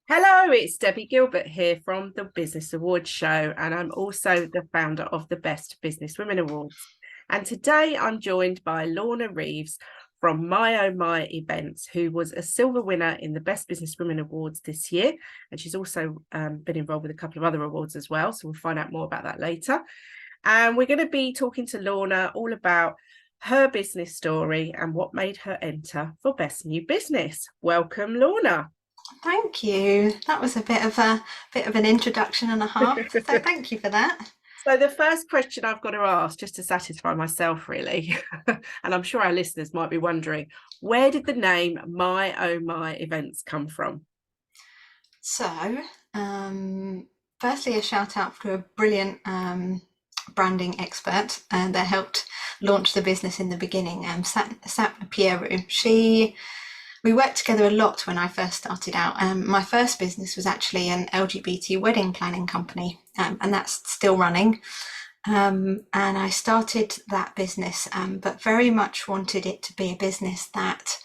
Hello, it's Debbie Gilbert here from the Business Awards show, and I'm also the founder of the Best Businesswomen Awards. And today I'm joined by Lorna Reeves from MyOhMy Events, who was a silver winner in the Best Businesswomen Awards this year. And she's also been involved with a couple of other awards as well. So we'll find out more about that later. And we're going to be talking to Lorna all about her business story and what made her enter for Best New Business. Welcome, Lorna. Thank you. That was a bit of an introduction and a half. So thank you for that. So the first question I've got to ask, just to satisfy myself really, and I'm sure our listeners might be wondering, where did the name MyOhMy Events come from? So, firstly, a shout out to a brilliant branding expert that helped launch the business in the beginning, Sapna Pieru. We worked together a lot when I first started out. My first business was actually an LGBT wedding planning company, and that's still running. And I started that business, but very much wanted it to be a business that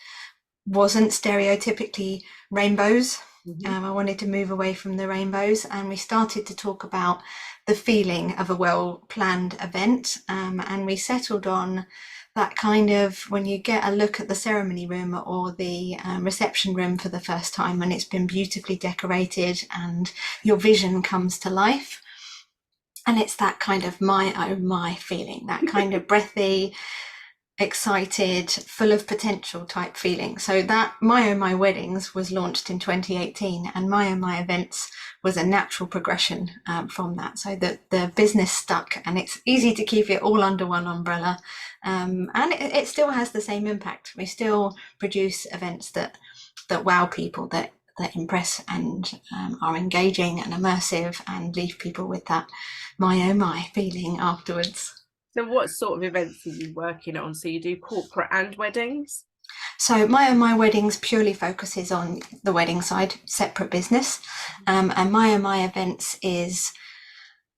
wasn't stereotypically rainbows. I wanted to move away from the rainbows, and we started to talk about the feeling of a well-planned event, and we settled on that kind of when you get a look at the ceremony room or the reception room for the first time and it's been beautifully decorated and your vision comes to life. And it's that kind of my oh my feeling, that kind of breathy, excited, full of potential type feeling. So that MyOhMy Weddings was launched in 2018, and MyOhMy Events was a natural progression from that. So that the business stuck, and it's easy to keep it all under one umbrella. And it still has the same impact. We still produce events that wow people, that impress and are engaging and immersive and leave people with that my oh my feeling afterwards. So what sort of events are you working on? So you do corporate and weddings? So MyOhMy Weddings purely focuses on the wedding side, separate business, and MyOhMy Events is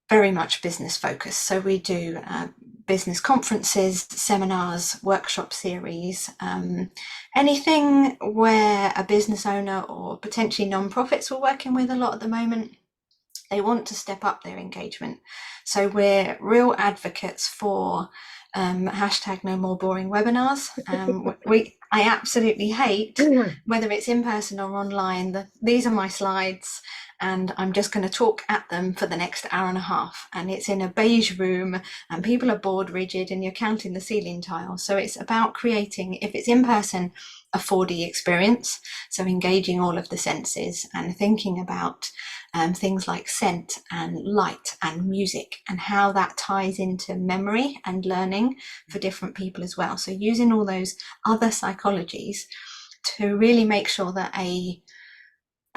very much business focused. So we do business conferences, seminars, workshop series, anything where a business owner or potentially non-profits we're working with a lot at the moment, they want to step up their engagement. So we're real advocates for hashtag no more boring webinars. I absolutely hate, whether it's in person or online, these are my slides and I'm just going to talk at them for the next hour and a half, and it's in a beige room and people are bored rigid and you're counting the ceiling tiles. So it's about creating, if it's in person, a 4D experience, so engaging all of the senses and thinking about things like scent and light and music and how that ties into memory and learning for different people as well. So using all those other psychologies to really make sure that a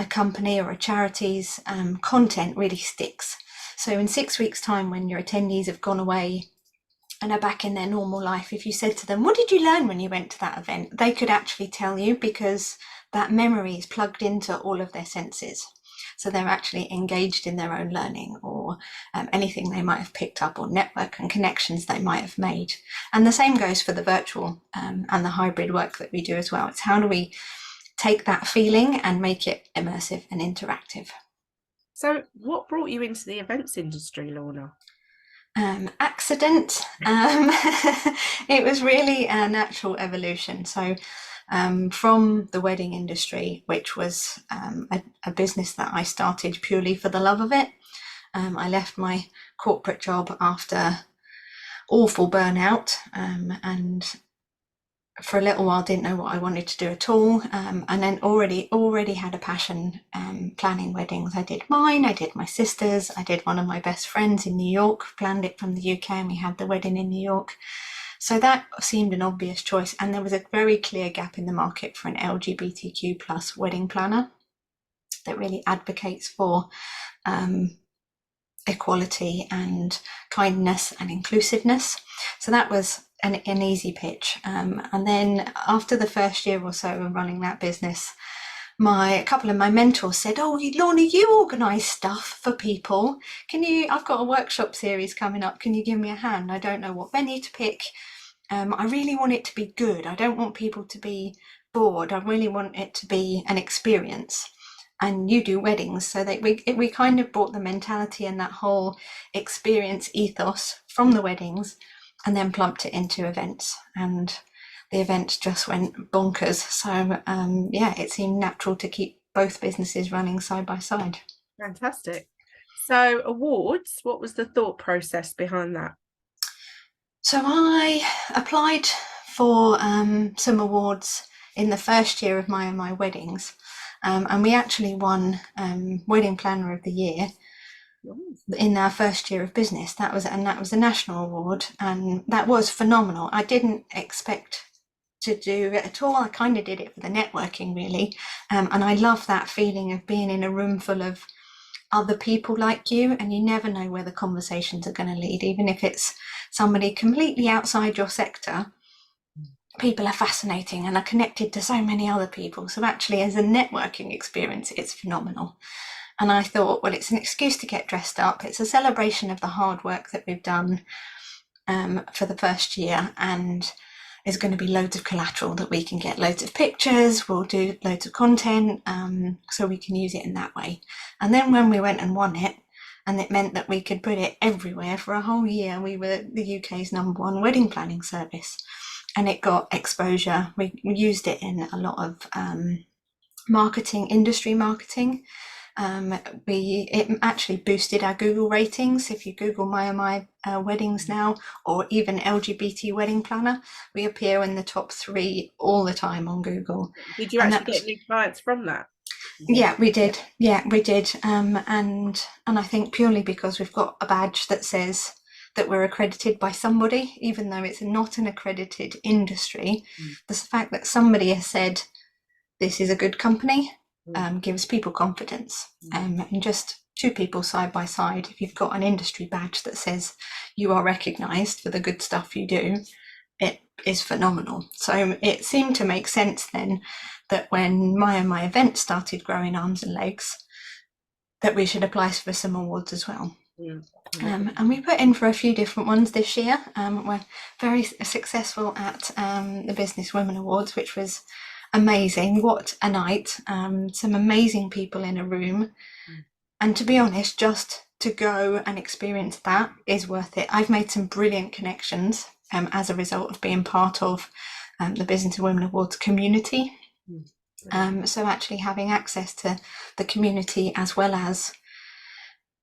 company or a charity's content really sticks. So in 6 weeks' time, when your attendees have gone away and are back in their normal life, if you said to them, what did you learn when you went to that event? They could actually tell you, because that memory is plugged into all of their senses. So they're actually engaged in their own learning or anything they might have picked up, or network and connections they might have made. And the same goes for the virtual and the hybrid work that we do as well. It's how do we take that feeling and make it immersive and interactive. So what brought you into the events industry, Lorna? Accident. It was really a natural evolution. So from the wedding industry, which was a business that I started purely for the love of it. I left my corporate job after awful burnout, and for a little while didn't know what I wanted to do at all, and then already had a passion planning weddings. I did mine, I did my sister's, I did one of my best friends in New York, planned it from the UK, and we had the wedding in New York. So that seemed an obvious choice, and there was a very clear gap in the market for an LGBTQ plus wedding planner that really advocates for equality and kindness and inclusiveness. So that was an easy pitch. And then after the first year or so of running that business, a couple of my mentors said, oh, Lorna, you organise stuff for people. I've got a workshop series coming up. Can you give me a hand? I don't know what venue to pick. I really want it to be good. I don't want people to be bored. I really want it to be an experience. and you do weddings. So that we kind of brought the mentality and that whole experience ethos from the weddings and then plumped it into events, and the event just went bonkers. So yeah, it seemed natural to keep both businesses running side by side. Fantastic. So awards, what was the thought process behind that? So I applied for some awards in the first year of my weddings, and we actually won Wedding Planner of the Year in our first year of business. That was a national award, and that was phenomenal. I didn't expect to do it at all. I kind of did it for the networking, really, and I love that feeling of being in a room full of other people like you, and you never know where the conversations are going to lead, even if it's somebody completely outside your sector. People are fascinating and are connected to so many other people. So actually, as a networking experience, it's phenomenal. And I thought, well, it's an excuse to get dressed up. It's a celebration of the hard work that we've done for the first year, and there's going to be loads of collateral that we can get, loads of pictures, we'll do loads of content, so we can use it in that way. And then when we went and won it, and it meant that we could put it everywhere for a whole year, we were the UK's #1 wedding planning service, and it got exposure. We used it in a lot of marketing, industry marketing. It actually boosted our Google ratings. If you Google MyOhMy weddings now, or even LGBT wedding planner, we appear in the top 3 all the time on Google. Did you actually get new clients from that? Yeah, we did. And I think purely because we've got a badge that says that we're accredited by somebody, even though it's not an accredited industry. The fact that somebody has said this is a good company gives people confidence. And just 2 people side by side, if you've got an industry badge that says you are recognised for the good stuff you do, it is phenomenal. So it seemed to make sense then that when MyOhMy Events started growing arms and legs, that we should apply for some awards as well. And we put in for a few different ones this year. We're very successful at the Businesswomen Awards, which was amazing. What a night. Some amazing people in a room. And to be honest, just to go and experience that is worth it. I've made some brilliant connections as a result of being part of the Businesswomen Awards community. So actually having access to the community, as well as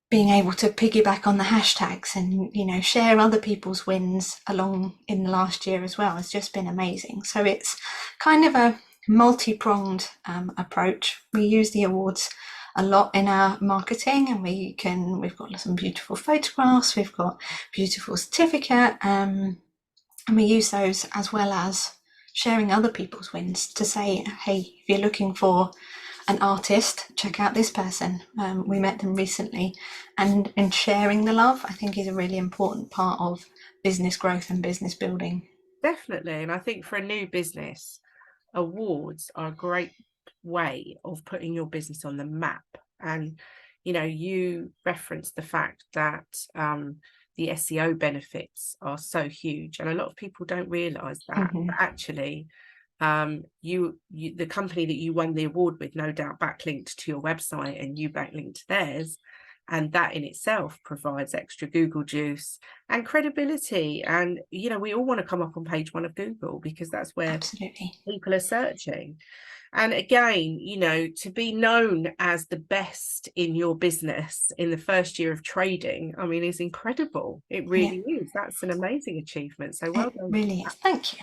being able to piggyback on the hashtags and, you know, share other people's wins along in the last year as well, has just been amazing. So it's kind of a multi-pronged approach. We use the awards a lot in our marketing, and we've got some beautiful photographs, we've got beautiful certificate, and we use those as well as sharing other people's wins to say, hey, if you're looking for an artist, check out this person. We met them recently, and sharing the love, I think, is a really important part of business growth and business building. Definitely. And I think for a new business, awards are a great way of putting your business on the map. And, you know, you referenced the fact that the SEO benefits are so huge, and a lot of people don't realize that. But actually, the company that you won the award with, no doubt backlinked to your website, and you backlinked to theirs, and that in itself provides extra Google juice and credibility. And, you know, we all want to come up on page 1 of Google, because that's where people are searching. And again, you know, to be known as the best in your business in the first year of trading, I mean, is incredible. It really is. That's an amazing achievement. So well done. Really is. Thank you.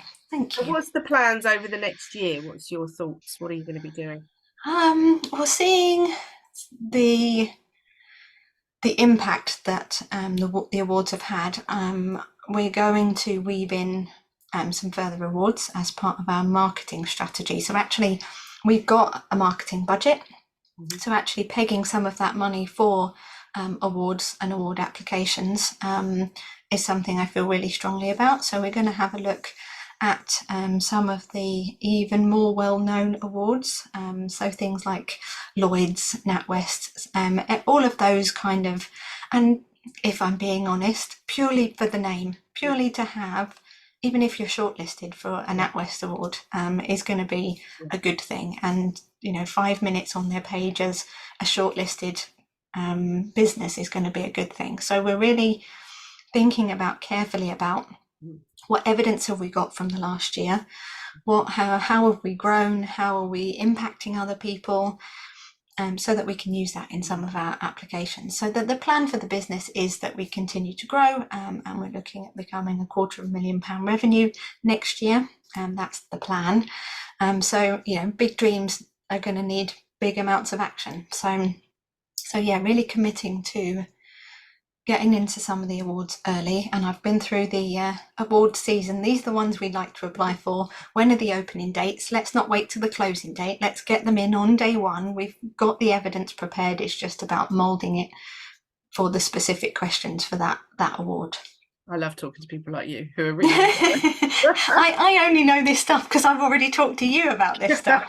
So what's the plans over the next year? What's your thoughts? What are you going to be doing? We're seeing the impact that the awards have had. We're going to weave in some further awards as part of our marketing strategy. So actually, we've got a marketing budget. So actually pegging some of that money for awards and award applications is something I feel really strongly about. So we're going to have a look at some of the even more well-known awards. So things like Lloyd's, NatWest, all of those kind of, and if I'm being honest, purely for the name, purely to have even if you're shortlisted for a NatWest award, is going to be a good thing. And 5 minutes on their page as a shortlisted business is going to be a good thing. So we're really thinking about carefully about what evidence have we got from the last year, how have we grown, how are we impacting other people, so that we can use that in some of our applications. So the plan for the business is that we continue to grow, and we're looking at becoming £250,000 revenue next year. That's the plan. So big dreams are going to need big amounts of action. So yeah, really committing to getting into some of the awards early, and I've been through the award season. These are the ones we'd like to apply for. When are the opening dates? Let's not wait till the closing date. Let's get them in on day one. We've got the evidence prepared. It's just about moulding it for the specific questions for that award. I love talking to people like you who are really I only know this stuff because I've already talked to you about this stuff.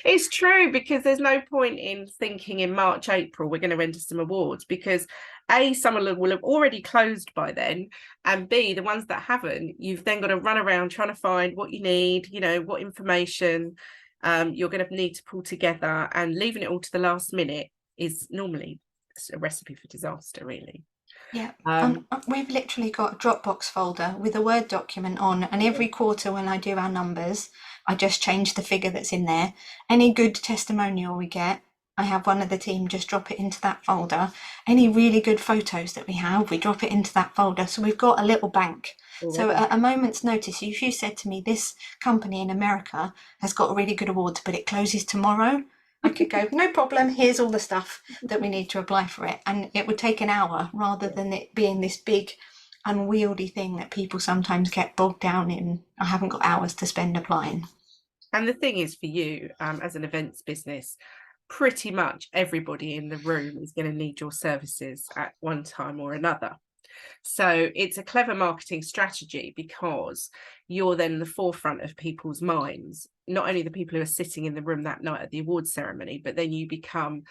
It's true, because there's no point in thinking in March, April we're going to enter some awards, because A, some will have already closed by then, and B, the ones that haven't, you've then got to run around trying to find what you need, what information you're going to need to pull together, and leaving it all to the last minute is normally a recipe for disaster, really. Yeah, we've literally got a Dropbox folder with a Word document on, and every quarter when I do our numbers, I just change the figure that's in there. Any good testimonial we get, I have one of the team just drop it into that folder. Any really good photos that we have, we drop it into that folder. So we've got a little bank. So at a moment's notice, if you said to me, this company in America has got really good awards, but it closes tomorrow, I could go, no problem, here's all the stuff that we need to apply for it. And it would take an hour rather than it being this big unwieldy thing that people sometimes get bogged down in. I haven't got hours to spend applying. And the thing is, for you, as an events business, pretty much everybody in the room is going to need your services at one time or another. So it's a clever marketing strategy, because you're then the forefront of people's minds, not only the people who are sitting in the room that night at the awards ceremony, but then you become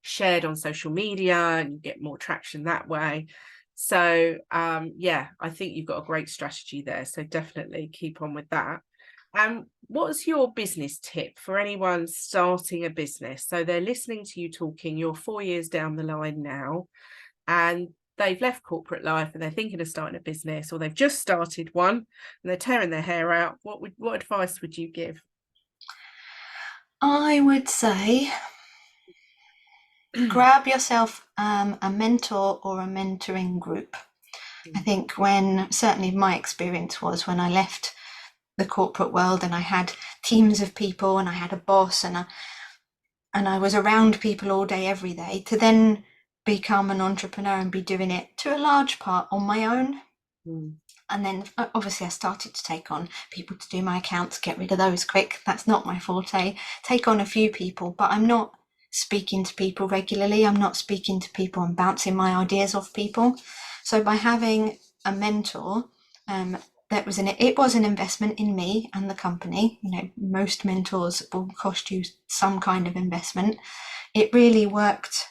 shared on social media and you get more traction that way. So yeah, I think you've got a great strategy there. So definitely keep on with that. What's your business tip for anyone starting a business? So they're listening to you talking, you're 4 years down the line now, and they've left corporate life and they're thinking of starting a business, or they've just started one and they're tearing their hair out. What advice would you give? I would say grab yourself a mentor or a mentoring group. I think certainly my experience was when I left the corporate world and I had teams of people and I had a boss and I was around people all day, every day, to then become an entrepreneur and be doing it to a large part on my own. And then obviously I started to take on people to do my accounts, get rid of those quick. That's not my forte. Take on a few people, but I'm not speaking to people regularly. I'm not speaking to people and bouncing my ideas off people. So by having a mentor, it was an investment in me and the company. Most mentors will cost you some kind of investment. It really worked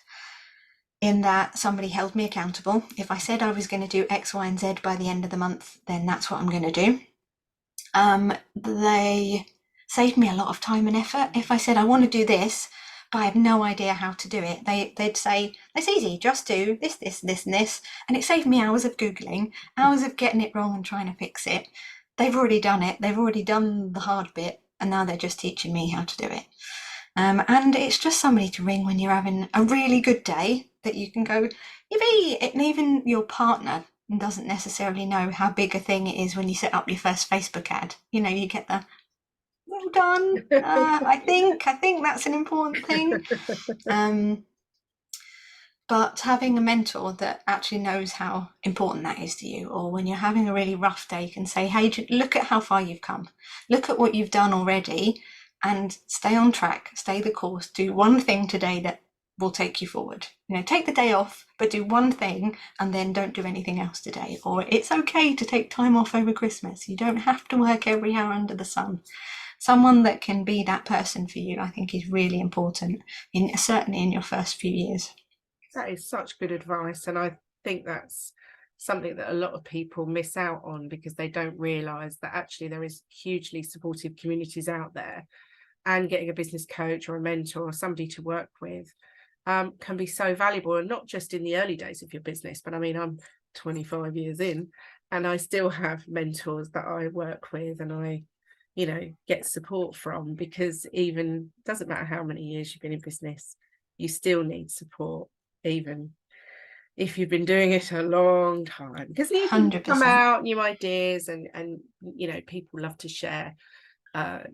in that somebody held me accountable. If I said I was going to do X, Y, and Z by the end of the month, then that's what I'm going to do. They saved me a lot of time and effort. If I said I want to do this, but I have no idea how to do it, they'd say, it's easy, just do this, this, this, and this. And it saved me hours of Googling, hours of getting it wrong and trying to fix it. They've already done it. They've already done the hard bit, and now they're just teaching me how to do it. And it's just somebody to ring when you're having a really good day that you can go, yippee! And even your partner doesn't necessarily know how big a thing it is when you set up your first Facebook ad. You get the, well done. I think that's an important thing. But having a mentor that actually knows how important that is to you, or when you're having a really rough day, you can say, hey, look at how far you've come. Look at what you've done already, and stay on track, stay the course, do one thing today that will take you forward. Take the day off, but do one thing and then don't do anything else today. Or it's okay to take time off over Christmas. You don't have to work every hour under the sun. Someone that can be that person for you, I think, is really important, certainly in your first few years. That is such good advice, and I think that's something that a lot of people miss out on because they don't realize that actually there is hugely supportive communities out there, and getting a business coach or a mentor or somebody to work with can be so valuable, and not just in the early days of your business. But I mean, I'm 25 years in and I still have mentors that I work with and I, you know, get support from, because even doesn't matter how many years you've been in business, you still need support, even if you've been doing it a long time, because new things come 100%. out, new ideas, and you know, people love to share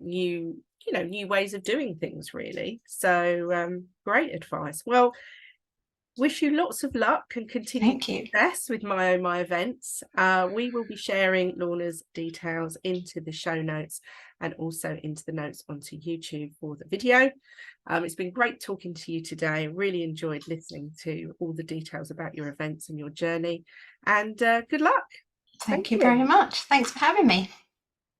new ways of doing things, really. So great advice. Well, wish you lots of luck and continued success with MyOhMy Events. We will be sharing Lorna's details into the show notes and also into the notes onto YouTube for the video. It's been great talking to you today. Really enjoyed listening to all the details about your events and your journey, and good luck. Thank you very much. Thanks for having me.